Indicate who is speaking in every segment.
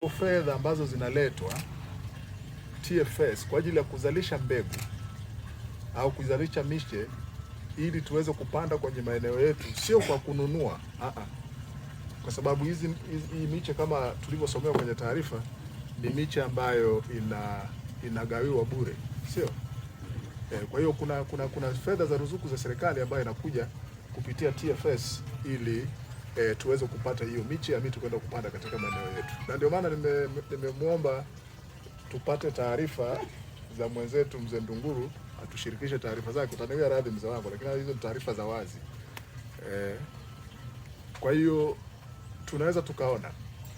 Speaker 1: Fedha ambazo zinaletwa TFS kwa ajili ya kuzalisha mbegu au kuzalisha miche ili tuweze kupanda kwenye maeneo yetu, sio kwa kununua kwa sababu hii miche kama tulivyosomea kwenye taarifa ni miche ambayo inagawiwa bure, sio? Kwa hiyo kuna fedha za ruzuku za serikali ambayo inakuja kupitia TFS ili tuweze kupata hiyo miche ya miti kwenda kupanda katika maeneo yetu, na ndio maana nimemwomba tupate taarifa za mwenzetu mzee Ndunguru atushirikishe taarifa zake. Utaniwia radhi mzee wangu, lakini hizo ni taarifa za wazi. Kwa hiyo tunaweza tukaona.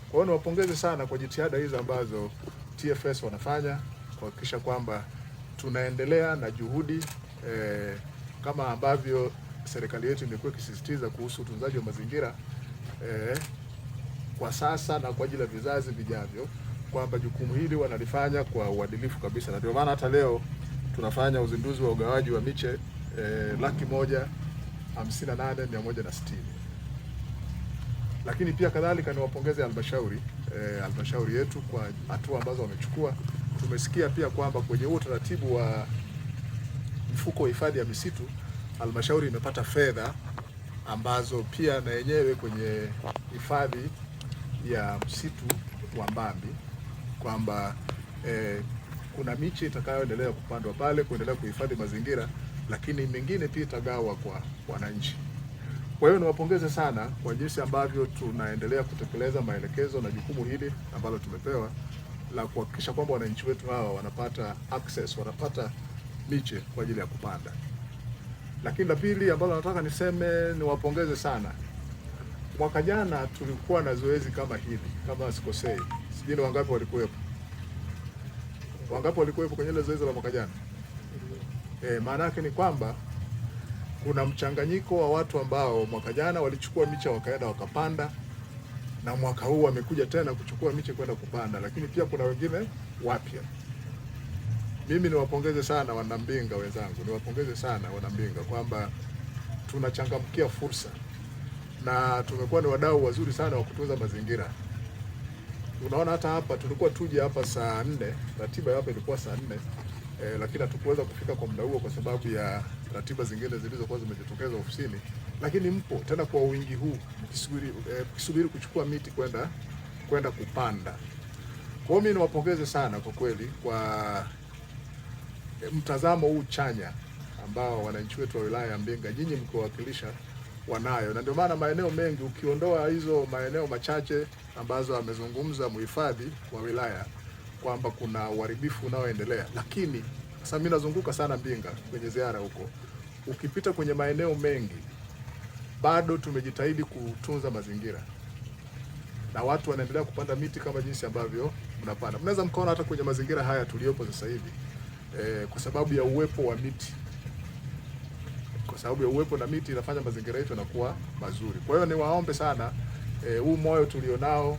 Speaker 1: Kwa hiyo niwapongeze sana kwa jitihada hizi ambazo TFS wanafanya kuhakikisha kwamba tunaendelea na juhudi kama ambavyo serikali yetu imekuwa ikisisitiza kuhusu utunzaji wa mazingira kwa sasa na kwa ajili ya vizazi vijavyo, kwamba jukumu hili wanalifanya kwa uadilifu kabisa, na ndio maana hata leo tunafanya uzinduzi wa ugawaji wa miche 158,160. Lakini pia kadhalika niwapongeze halmashauri yetu kwa hatua ambazo wamechukua. Tumesikia pia kwamba kwenye huo utaratibu wa mfuko wa hifadhi ya misitu halmashauri imepata fedha ambazo pia na yenyewe kwenye hifadhi ya msitu wa Mbambi kwamba kuna miche itakayoendelea kupandwa pale kuendelea kuhifadhi mazingira, lakini mingine pia itagawa kwa wananchi. Kwa hiyo niwapongeze sana kwa jinsi ambavyo tunaendelea kutekeleza maelekezo na jukumu hili ambalo tumepewa la kuhakikisha kwamba wananchi wetu hawa wanapata access, wanapata miche kwa ajili ya kupanda. Lakini la pili ambalo nataka niseme, niwapongeze sana. Mwaka jana tulikuwa na zoezi kama hili, kama sikosei. Sijui ni wangapi walikuwepo. Wangapi walikuwepo kwenye ile zoezi la mwaka jana? Maana yake ni kwamba kuna mchanganyiko wa watu ambao mwaka jana walichukua miche wakaenda wakapanda, na mwaka huu wamekuja tena kuchukua miche kwenda kupanda, lakini pia kuna wengine wapya. Mimi niwapongeze sana wanambinga wenzangu, niwapongeze sana wanambinga kwamba tunachangamkia fursa na tumekuwa ni wadau wazuri sana wa kutunza mazingira. Unaona hata hapa tulikuwa tuje hapa saa 4, ratiba hapa ilikuwa saa 4, lakini hatukuweza kufika kwa muda huo kwa sababu ya ratiba zingine zilizokuwa zimejitokeza ofisini, lakini mpo tena kwa wingi huu mkisubiri kuchukua miti kwenda kupanda. Kwa hiyo mimi niwapongeze sana kwa kweli kwa mtazamo huu chanya ambao wananchi wetu wa wilaya ya Mbinga nyinyi mkiwakilisha wanayo, na ndio maana maeneo mengi ukiondoa hizo maeneo machache ambazo amezungumza mhifadhi wa wilaya kwamba kuna uharibifu unaoendelea, lakini sasa mimi nazunguka sana Mbinga kwenye ziara huko, ukipita kwenye maeneo mengi bado tumejitahidi kutunza mazingira na watu wanaendelea kupanda miti kama jinsi ambavyo mnapanda. Mnaweza mkaona hata kwenye mazingira haya tuliyopo sasa hivi kwa sababu ya uwepo wa miti. Kwa sababu ya uwepo na miti inafanya mazingira yetu yanakuwa mazuri. Kwa hiyo niwaombe sana huu moyo tulionao,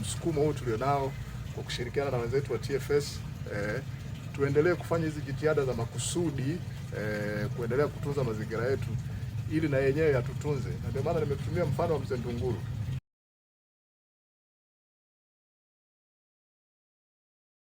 Speaker 1: msukumo huu tulionao kwa kushirikiana na wenzetu wa TFS, tuendelee kufanya hizi jitihada za makusudi kuendelea kutunza mazingira yetu ili na yenyewe yatutunze. Na ndio maana nimetumia mfano wa mzee Ndunguru.